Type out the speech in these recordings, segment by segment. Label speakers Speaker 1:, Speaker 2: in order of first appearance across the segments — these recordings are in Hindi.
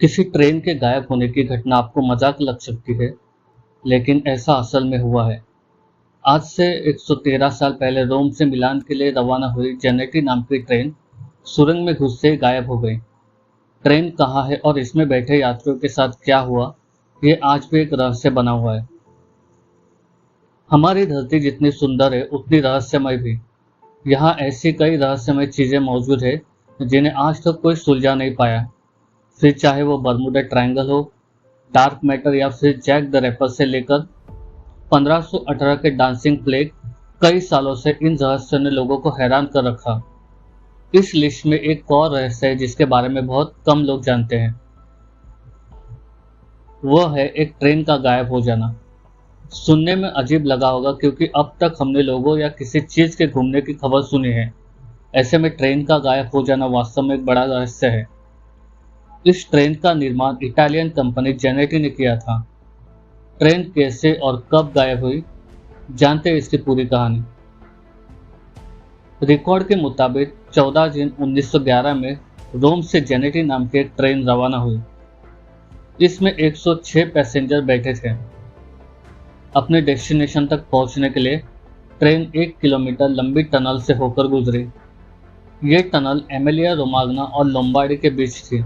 Speaker 1: किसी ट्रेन के गायब होने की घटना आपको मजाक लग सकती है, लेकिन ऐसा असल में हुआ है। आज से 113 साल पहले रोम से मिलान के लिए रवाना हुई जेनेटी नाम की ट्रेन सुरंग में घुसते ही गायब हो गई। ट्रेन कहाँ है और इसमें बैठे यात्रियों के साथ क्या हुआ, ये आज भी एक रहस्य बना हुआ है। हमारी धरती जितनी सुंदर है उतनी रहस्यमय भी। यहाँ ऐसी कई रहस्यमय चीजें मौजूद है जिन्हें आज तक कोई सुलझा नहीं पाया। फिर चाहे वो बर्मुडा ट्रायंगल हो, डार्क मैटर या फिर जैक द रैपर से लेकर 1518 के डांसिंग प्लेग, कई सालों से इन रहस्यों ने लोगों को हैरान कर रखा। इस लिस्ट में एक और रहस्य है जिसके बारे में बहुत कम लोग जानते हैं। वह है एक ट्रेन का गायब हो जाना। सुनने में अजीब लगा होगा क्योंकि अब तक हमने लोगों या किसी चीज के घूमने की खबर सुनी है। ऐसे में ट्रेन का गायब हो जाना वास्तव में एक बड़ा रहस्य है। इस ट्रेन का निर्माण इटालियन कंपनी जेनेटी ने किया था। ट्रेन कैसे और कब गायब हुई, जानते हैं इसकी पूरी कहानी। रिकॉर्ड के मुताबिक 14 जून 1911 में रोम से जेनेटी नाम की एक ट्रेन रवाना हुई। इसमें 106 पैसेंजर बैठे थे। अपने डेस्टिनेशन तक पहुंचने के लिए ट्रेन 1 किलोमीटर लंबी टनल से होकर गुजरी। ये टनल एमिलिया रोमाग्ना और लोम्बार्डी के बीच थी।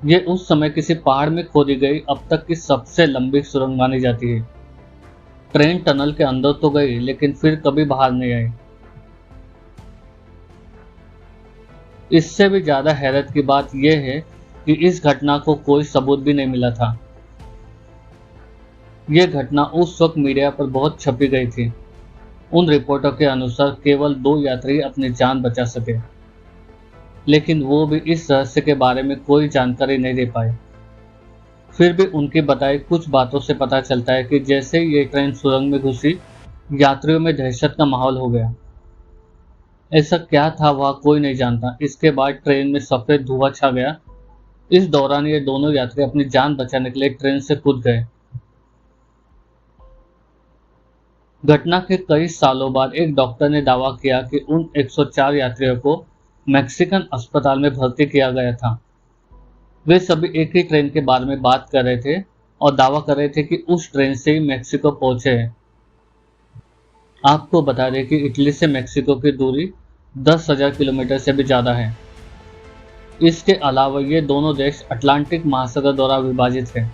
Speaker 1: ये उस समय किसी पहाड़ में खोदी गई अब तक की सबसे लंबी सुरंग मानी जाती है। ट्रेन टनल के अंदर तो गई लेकिन फिर कभी बाहर नहीं आई। इससे भी ज्यादा हैरत की बात यह है कि इस घटना को कोई सबूत भी नहीं मिला था। यह घटना उस वक्त मीडिया पर बहुत छपी गई थी। उन रिपोर्टों के अनुसार केवल 2 यात्री अपनी जान बचा सके, लेकिन वो भी इस रहस्य के बारे में कोई जानकारी नहीं दे पाए। फिर भी उनकी बताई कुछ बातों से पता चलता है कि जैसे ही ये ट्रेन सुरंग में घुसी, यात्रियों में दहशत का माहौल हो गया। ऐसा क्या था वह कोई नहीं जानता। इसके बाद ट्रेन में सफेद धुआं छा गया। इस दौरान ये दोनों यात्री अपनी जान बचाने के लिए ट्रेन से कूद गए। घटना के कई सालों बाद एक डॉक्टर ने दावा किया कि उन 104 यात्रियों को मैक्सिकन अस्पताल में भर्ती किया गया था। वे सभी एक ही ट्रेन के बारे में बात कर रहे थे और दावा कर रहे थे कि उस ट्रेन से ही मैक्सिको पहुंचे हैं। आपको बता दें कि इटली से मैक्सिको की दूरी 10,000 किलोमीटर से भी ज्यादा है। इसके अलावा ये दोनों देश अटलांटिक महासागर द्वारा विभाजित हैं।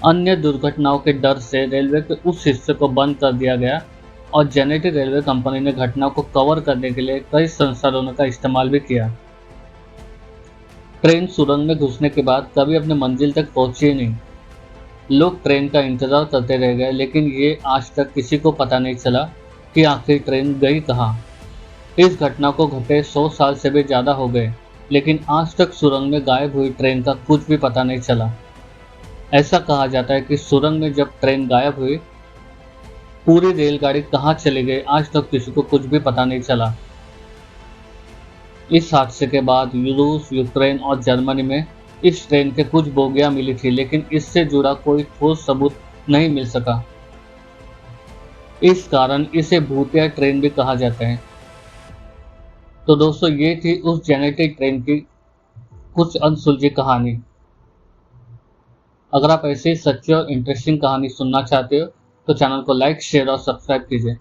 Speaker 1: अन्य दुर्घटनाओं के डर से रेलवे के उस हिस्से को बंद कर दिया गया और जेनेटी रेलवे कंपनी ने घटना को कवर करने के लिए कई संसाधनों का इस्तेमाल भी किया। ट्रेन सुरंग में घुसने के बाद कभी अपने मंजिल तक पहुंची ही नहीं। लोग ट्रेन का इंतजार करते रह गए, लेकिन ये आज तक किसी को पता नहीं चला कि आखिर ट्रेन गई कहाँ। इस घटना को घटे 100 साल से भी ज्यादा हो गए, लेकिन आज तक सुरंग में गायब हुई ट्रेन का कुछ भी पता नहीं चला। ऐसा कहा जाता है कि सुरंग में जब ट्रेन गायब हुई, पूरी रेलगाड़ी कहाँ चली गई आज तक किसी को कुछ भी पता नहीं चला। इस हादसे के बाद रूस, यूक्रेन और जर्मनी में इस ट्रेन के कुछ बोगियां मिली थी, लेकिन इससे जुड़ा कोई ठोस सबूत नहीं मिल सका। इस कारण इसे भूतिया ट्रेन भी कहा जाता है। तो दोस्तों, ये थी उस जेनेटिक ट्रेन की कुछ अनसुलझी कहानी। अगर आप ऐसी सच्ची और इंटरेस्टिंग कहानी सुनना चाहते हो तो चैनल को लाइक, शेयर और सब्सक्राइब कीजिए।